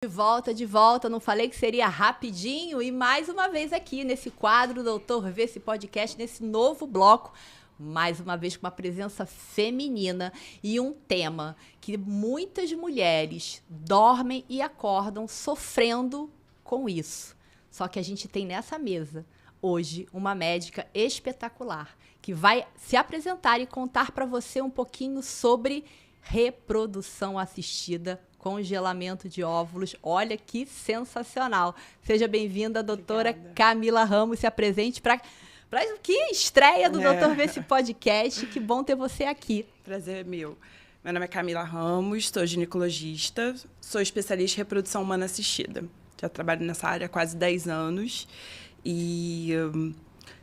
De volta, não falei que seria rapidinho e mais uma vez aqui nesse quadro Doutor Vê esse podcast, nesse novo bloco, mais uma vez com uma presença feminina e um tema que muitas mulheres dormem e acordam sofrendo com isso. Só que a gente tem nessa mesa hoje uma médica espetacular que vai se apresentar e contar para você um pouquinho sobre reprodução assistida, congelamento de óvulos. Olha que sensacional. Seja bem-vinda, doutora Camila Ramos. Se apresente para que estreia do Doutor Vê esse podcast. Que bom ter você aqui. Prazer é meu. Meu nome é Camila Ramos, sou ginecologista, sou especialista em reprodução humana assistida. Já trabalho nessa área há quase 10 anos e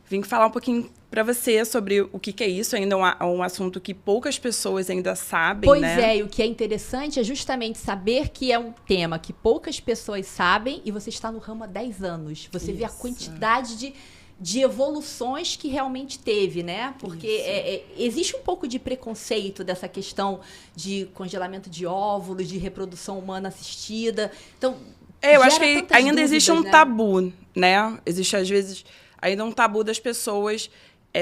vim falar um pouquinho para você sobre o que é isso. Ainda é um assunto que poucas pessoas ainda sabem, pois né? Pois é, e o que é interessante é justamente saber que é um tema que poucas pessoas sabem e você está no ramo há 10 anos. Você vê a quantidade de evoluções que realmente teve, né? Porque existe um pouco de preconceito dessa questão de congelamento de óvulos, de reprodução humana assistida. Então, eu acho que ainda existe um né? tabu, né? Existe, às vezes, ainda um tabu das pessoas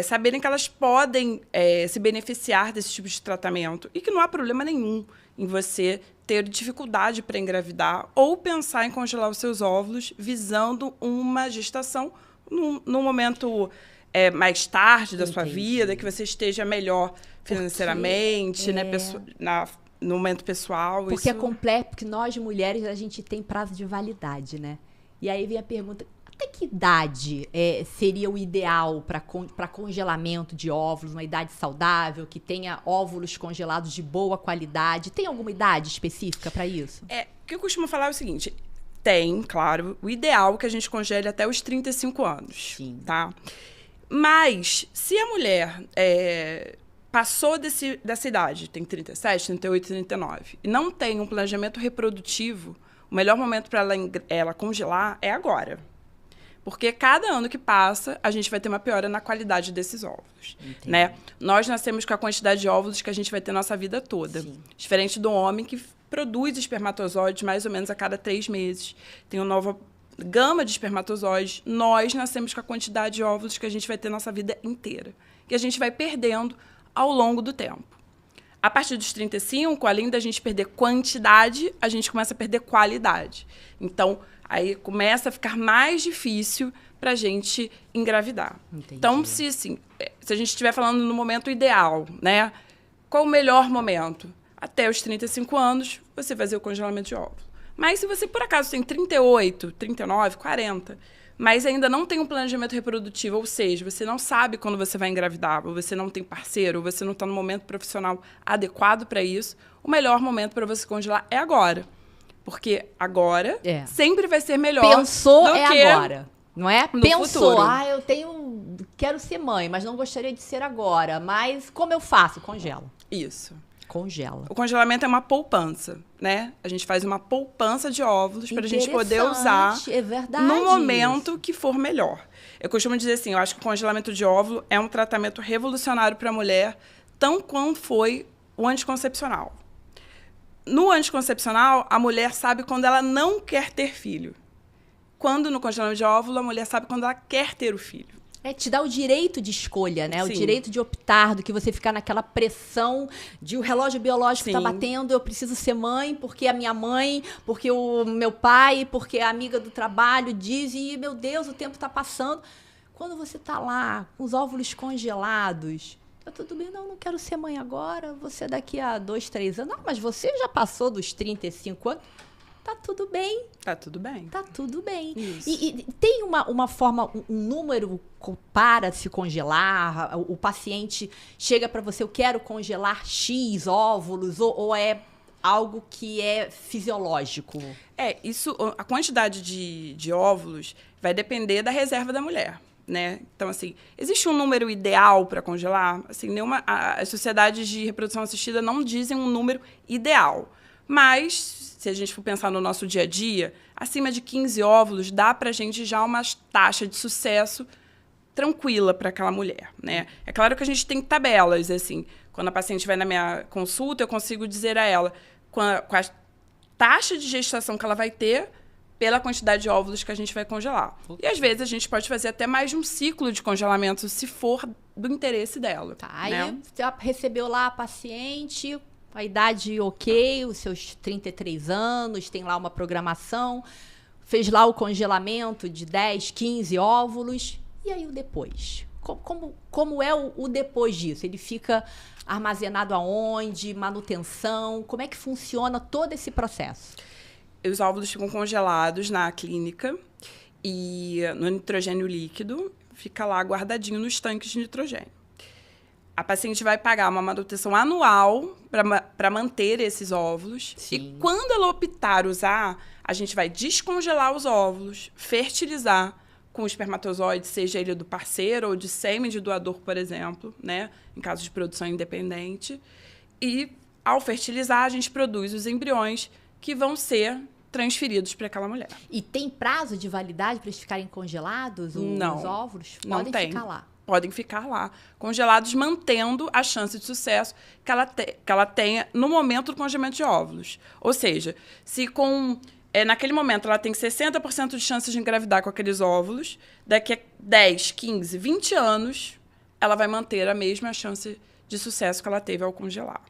saberem que elas podem se beneficiar desse tipo de tratamento e que não há problema nenhum em você ter dificuldade para engravidar ou pensar em congelar os seus óvulos visando uma gestação num momento mais tarde da sua vida, que você esteja melhor financeiramente, né, no momento pessoal. Porque é complexo, porque nós mulheres a gente tem prazo de validade, né? E aí vem a pergunta: até que idade seria o ideal para congelamento de óvulos, uma idade saudável, que tenha óvulos congelados de boa qualidade? Tem alguma idade específica para isso? O que eu costumo falar é o seguinte: tem, claro, o ideal é que a gente congele até os 35 anos. Sim. Tá? Mas, se a mulher passou dessa idade, tem 37, 38, 39, e não tem um planejamento reprodutivo, o melhor momento para ela congelar é agora. Porque cada ano que passa, a gente vai ter uma piora na qualidade desses óvulos. Né? Nós nascemos com a quantidade de óvulos que a gente vai ter nossa vida toda. Sim. Diferente do homem, que produz espermatozoides mais ou menos a cada 3 meses. Tem uma nova gama de espermatozoides. Nós nascemos com a quantidade de óvulos que a gente vai ter nossa vida inteira. Que a gente vai perdendo ao longo do tempo. A partir dos 35, além da gente perder quantidade, a gente começa a perder qualidade. Então, aí começa a ficar mais difícil para a gente engravidar. Entendi. Então, se a gente estiver falando no momento ideal, né? Qual o melhor momento? Até os 35 anos, você fazer o congelamento de óvulo. Mas se você, por acaso, tem 38, 39, 40, mas ainda não tem um planejamento reprodutivo, ou seja, você não sabe quando você vai engravidar, ou você não tem parceiro, ou você não está no momento profissional adequado para isso, o melhor momento para você congelar é agora. Porque agora sempre vai ser melhor. Pensou do que agora, não é? Pensou, futuro. Quero ser mãe, mas não gostaria de ser agora. Mas como eu faço? Congelo. Isso. Congela. O congelamento é uma poupança, né? A gente faz uma poupança de óvulos para a gente poder usar no momento que for melhor. Eu costumo dizer assim, eu acho que o congelamento de óvulo é um tratamento revolucionário para a mulher, tão quanto foi o anticoncepcional. No anticoncepcional, a mulher sabe quando ela não quer ter filho. Quando no congelamento de óvulo, a mulher sabe quando ela quer ter o filho. Te dá o direito de escolha, né? Sim. O direito de optar, do que você ficar naquela pressão de o relógio biológico tá batendo, eu preciso ser mãe, porque a minha mãe, porque o meu pai, porque a amiga do trabalho diz, e meu Deus, o tempo tá passando. Quando você tá lá, com os óvulos congelados, tá tudo bem, não quero ser mãe agora, você daqui a 2, 3 anos. Não, mas você já passou dos 35 anos. Tá tudo bem. Tá tudo bem. Tá tudo bem. Isso. E tem uma forma, um número para se congelar? O paciente chega para você, eu quero congelar X óvulos, ou é algo que é fisiológico? A quantidade de óvulos vai depender da reserva da mulher. Né? Então, assim, existe um número ideal para congelar? Assim, as sociedades de reprodução assistida não dizem um número ideal. Mas, se a gente for pensar no nosso dia a dia, acima de 15 óvulos dá para a gente já uma taxa de sucesso tranquila para aquela mulher, né? É claro que a gente tem tabelas, assim. Quando a paciente vai na minha consulta, eu consigo dizer a ela taxa de gestação que ela vai ter pela quantidade de óvulos que a gente vai congelar. E, às vezes, a gente pode fazer até mais de um ciclo de congelamento, se for do interesse dela. Tá, né? aí você recebeu lá a paciente, a idade ok, os seus 33 anos, tem lá uma programação, fez lá o congelamento de 10, 15 óvulos, e aí o depois? Como é o depois disso? Ele fica armazenado aonde? Manutenção? Como é que funciona todo esse processo? Os óvulos ficam congelados na clínica e no nitrogênio líquido, fica lá guardadinho nos tanques de nitrogênio. A paciente vai pagar uma manutenção anual para manter esses óvulos. Sim. E quando ela optar usar, a gente vai descongelar os óvulos, fertilizar com o espermatozoide, seja ele do parceiro ou de sêmen de doador, por exemplo, né? Em caso de produção independente. E, ao fertilizar, a gente produz os embriões que vão ser transferidos para aquela mulher. E tem prazo de validade para eles ficarem congelados, os óvulos? Não tem. Ficar lá? Podem ficar lá, congelados, mantendo a chance de sucesso que ela tenha no momento do congelamento de óvulos. Ou seja, se naquele momento ela tem 60% de chance de engravidar com aqueles óvulos, daqui a 10, 15, 20 anos, ela vai manter a mesma chance de sucesso que ela teve ao congelar.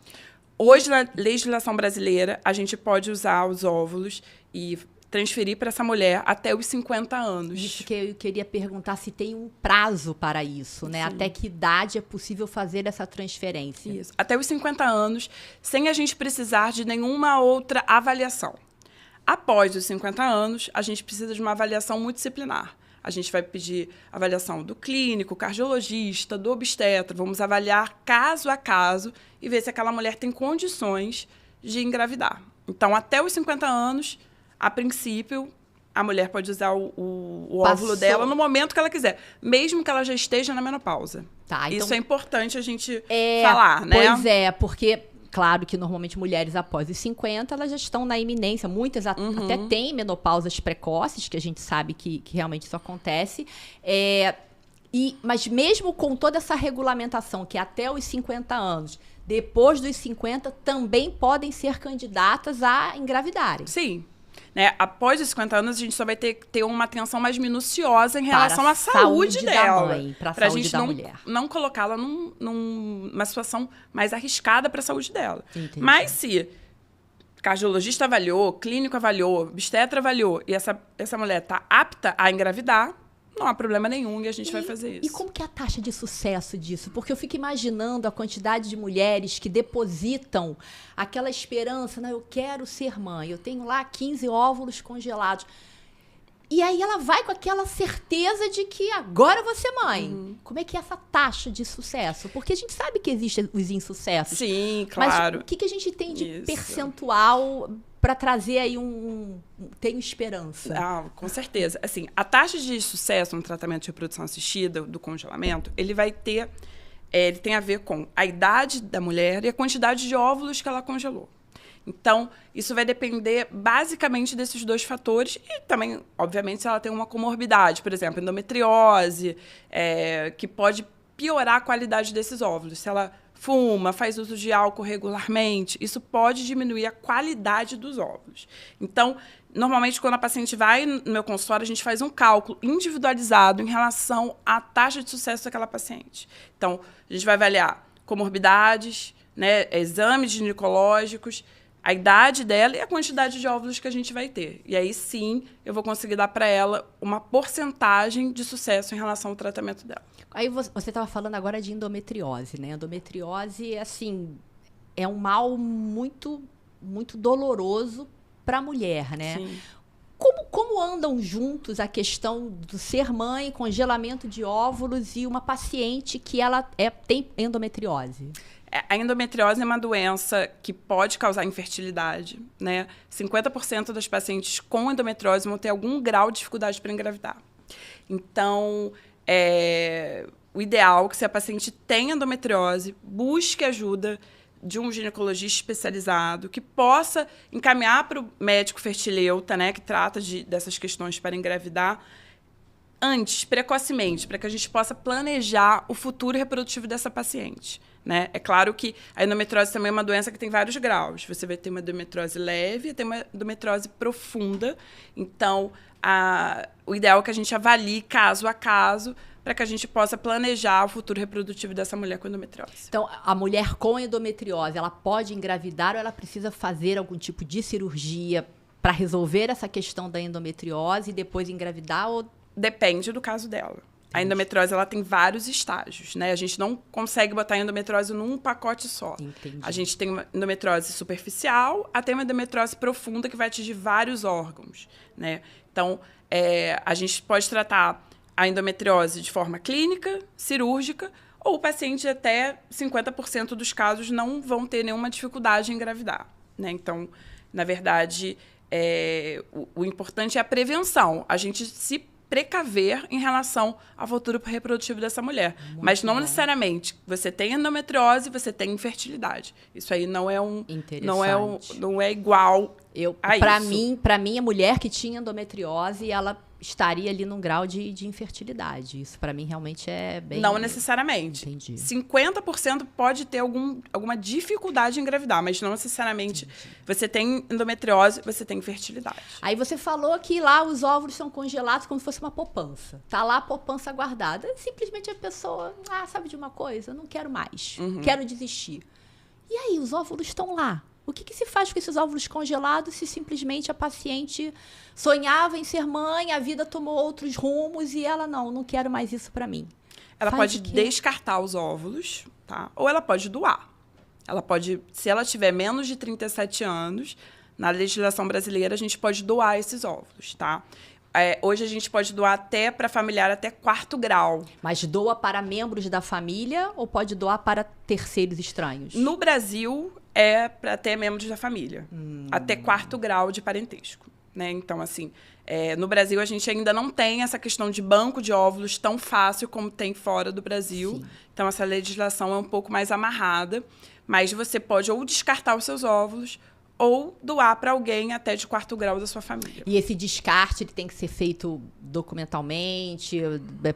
Hoje, na legislação brasileira, a gente pode usar os óvulos e transferir para essa mulher até os 50 anos. Isso que eu queria perguntar, se tem um prazo para isso, né? Sim. Até que idade é possível fazer essa transferência? Isso. Até os 50 anos, sem a gente precisar de nenhuma outra avaliação. Após os 50 anos, a gente precisa de uma avaliação multidisciplinar. A gente vai pedir avaliação do clínico, cardiologista, do obstetra. Vamos avaliar caso a caso e ver se aquela mulher tem condições de engravidar. Então, até os 50 anos, a princípio, a mulher pode usar o óvulo dela no momento que ela quiser, mesmo que ela já esteja na menopausa. Tá, então, isso é importante a gente falar, né? Pois é, porque... Claro que, normalmente, mulheres após os 50, elas já estão na iminência. Muitas até têm menopausas precoces, que a gente sabe que realmente isso acontece. Mas mesmo com toda essa regulamentação, que é até os 50 anos, depois dos 50, também podem ser candidatas a engravidarem. Sim. Né? Após os 50 anos, a gente só vai ter uma atenção mais minuciosa em relação à saúde dela. Para a gente não colocá-la numa situação mais arriscada para a saúde dela. Entendi. Mas se cardiologista avaliou, clínico avaliou, obstetra avaliou, e essa mulher está apta a engravidar, não há problema nenhum e a gente vai fazer isso. E como que é a taxa de sucesso disso? Porque eu fico imaginando a quantidade de mulheres que depositam aquela esperança, eu quero ser mãe, eu tenho lá 15 óvulos congelados. E aí ela vai com aquela certeza de que agora eu vou ser mãe. Como é que é essa taxa de sucesso? Porque a gente sabe que existem os insucessos. Sim, claro. Mas o que a gente tem de percentual para trazer aí tenho esperança? Com certeza. Assim, a taxa de sucesso no tratamento de reprodução assistida, do congelamento, ele tem a ver com a idade da mulher e a quantidade de óvulos que ela congelou. Então, isso vai depender basicamente desses dois fatores e também, obviamente, se ela tem uma comorbidade, por exemplo, endometriose, que pode piorar a qualidade desses óvulos. Se ela fuma, faz uso de álcool regularmente, isso pode diminuir a qualidade dos óvulos. Então, normalmente, quando a paciente vai no meu consultório, a gente faz um cálculo individualizado em relação à taxa de sucesso daquela paciente. Então, a gente vai avaliar comorbidades, né, exames ginecológicos, a idade dela e a quantidade de óvulos que a gente vai ter. E aí, sim, eu vou conseguir dar para ela uma porcentagem de sucesso em relação ao tratamento dela. Aí você estava falando agora de endometriose, né? Endometriose, assim, é um mal muito, muito doloroso para a mulher, né? Sim. Como andam juntos a questão do ser mãe, congelamento de óvulos e uma paciente que ela tem endometriose? A endometriose é uma doença que pode causar infertilidade, né? 50% das pacientes com endometriose vão ter algum grau de dificuldade para engravidar. Então, o ideal é que, se a paciente tem endometriose, busque ajuda de um ginecologista especializado que possa encaminhar para o médico fertileuta, né, que trata dessas questões para engravidar, antes, precocemente, para que a gente possa planejar o futuro reprodutivo dessa paciente. Né? É claro que a endometriose também é uma doença que tem vários graus. Você vai ter uma endometriose leve e tem uma endometriose profunda. Então, o ideal é que a gente avalie caso a caso para que a gente possa planejar o futuro reprodutivo dessa mulher com endometriose. Então, a mulher com endometriose, ela pode engravidar ou ela precisa fazer algum tipo de cirurgia para resolver essa questão da endometriose e depois engravidar? Ou... Depende do caso dela. A endometriose, ela tem vários estágios, né? A gente não consegue botar a endometriose num pacote só. Entendi. A gente tem uma endometriose superficial até uma endometriose profunda que vai atingir vários órgãos, né? Então, a gente pode tratar a endometriose de forma clínica, cirúrgica, ou o paciente, até 50% dos casos, não vão ter nenhuma dificuldade em engravidar, né? Então, na verdade, o importante é a prevenção. A gente se precaver em relação ao futuro reprodutivo dessa mulher. Muito Mas não bom. necessariamente você tem endometriose, você tem infertilidade. Isso aí não é igual a isso. Para mim, a mulher que tinha endometriose, ela estaria ali num grau de infertilidade. Isso, para mim, realmente é bem... Não necessariamente. Entendi. 50% pode ter alguma dificuldade em engravidar, mas não necessariamente. Você tem endometriose, você tem infertilidade. Aí você falou que lá os óvulos são congelados como se fosse uma poupança. Tá lá a poupança guardada. Simplesmente a pessoa, sabe de uma coisa? Não quero mais. Quero desistir. E aí, os óvulos estão lá. O que se faz com esses óvulos congelados se simplesmente a paciente sonhava em ser mãe, a vida tomou outros rumos e ela, não quero mais isso para mim? Ela pode descartar os óvulos, tá? Ou ela pode doar. Ela pode, se ela tiver menos de 37 anos, na legislação brasileira, a gente pode doar esses óvulos, tá? Hoje a gente pode doar até para familiar até 4º grau. Mas doa para membros da família ou pode doar para terceiros estranhos? No Brasil, é para até membros da família. Até 4º grau de parentesco. Né? Então, assim, no Brasil a gente ainda não tem essa questão de banco de óvulos tão fácil como tem fora do Brasil. Sim. Então, essa legislação é um pouco mais amarrada. Mas você pode ou descartar os seus óvulos ou doar para alguém até de 4º grau da sua família. E esse descarte ele tem que ser feito documentalmente,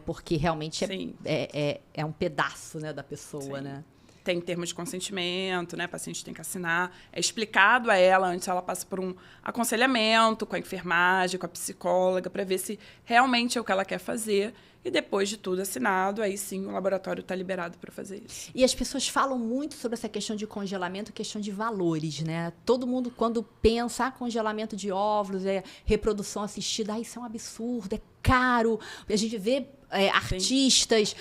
porque realmente é um pedaço, né, da pessoa, Sim. né? Tem termos de consentimento, né? A paciente tem que assinar. É explicado a ela, antes ela passa por um aconselhamento com a enfermagem, com a psicóloga, para ver se realmente é o que ela quer fazer. E depois de tudo assinado, aí sim o laboratório está liberado para fazer isso. E as pessoas falam muito sobre essa questão de congelamento, questão de valores, né? Todo mundo, quando pensa congelamento de óvulos, reprodução assistida, isso é um absurdo, é caro. A gente vê artistas,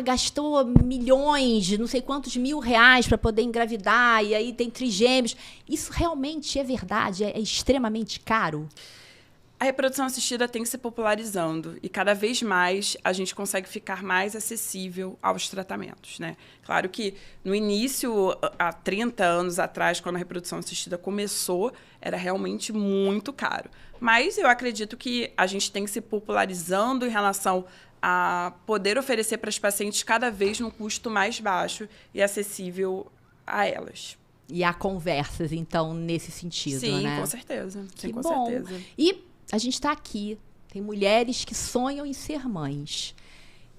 gastou milhões, não sei quantos R$1.000 para poder engravidar, e aí tem trigêmeos. Isso realmente é verdade? É extremamente caro? A reprodução assistida tem se popularizando e cada vez mais a gente consegue ficar mais acessível aos tratamentos, né? Claro que no início, há 30 anos atrás, quando a reprodução assistida começou, era realmente muito caro. Mas eu acredito que a gente tem que se popularizando em relação a poder oferecer para as pacientes cada vez num custo mais baixo e acessível a elas. E há conversas, então, nesse sentido, Sim, né? Com certeza. Que Sim, com bom. certeza. E a gente está aqui, tem mulheres que sonham em ser mães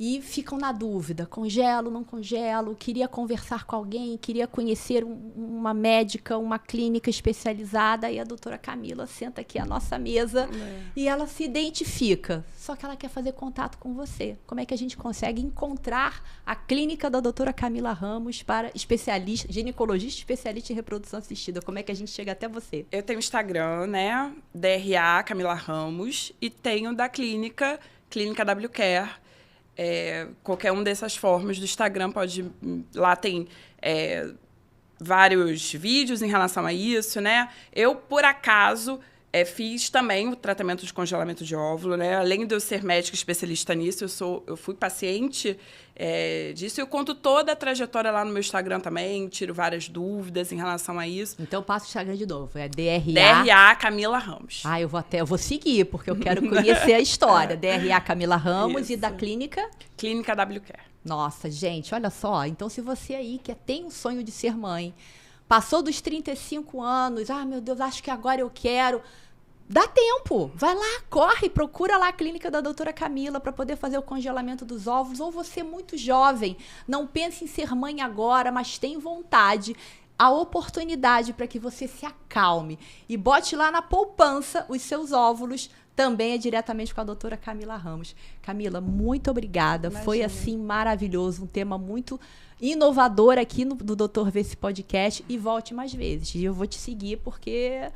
e ficam na dúvida, congelo, não congelo, queria conversar com alguém, queria conhecer uma médica, uma clínica especializada, e a doutora Camila senta aqui à nossa mesa e ela se identifica, só que ela quer fazer contato com você. Como é que a gente consegue encontrar a clínica da doutora Camila Ramos para especialista, ginecologista especialista em reprodução assistida? Como é que a gente chega até você? Eu tenho Instagram, né? DRA Camila Ramos, e tenho da Clínica WCare. Qualquer uma dessas formas do Instagram pode... Lá tem vários vídeos em relação a isso, né? Eu, por acaso, fiz também o tratamento de congelamento de óvulo, né? Além de eu ser médica especialista nisso, eu fui paciente disso. Eu conto toda a trajetória lá no meu Instagram também, tiro várias dúvidas em relação a isso. Então, passa o Instagram de novo. É DRA Camila Ramos. Eu vou seguir, porque eu quero conhecer a história. DRA Camila Ramos. Isso. E da clínica? Clínica WCare. Nossa, gente, olha só. Então, se você aí tem um sonho de ser mãe, passou dos 35 anos, meu Deus, acho que agora eu quero... Dá tempo. Vai lá, corre, procura lá a clínica da doutora Camila para poder fazer o congelamento dos óvulos. Ou você muito jovem, não pense em ser mãe agora, mas tem vontade, a oportunidade para que você se acalme e bote lá na poupança os seus óvulos. Também é diretamente com a doutora Camila Ramos. Camila, muito obrigada. Imagina. Foi, assim, maravilhoso. Um tema muito inovador aqui do Doutor Vê esse podcast. E volte mais vezes. E eu vou te seguir porque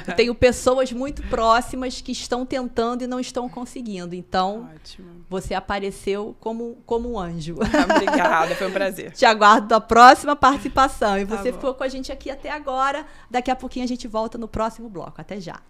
eu tenho pessoas muito próximas que estão tentando e não estão conseguindo. Então, Ótimo. Você apareceu como um anjo. Obrigada, foi um prazer. Te aguardo na próxima participação. E Tá você bom. ficou com a gente aqui até agora. Daqui a pouquinho a gente volta no próximo bloco. Até já.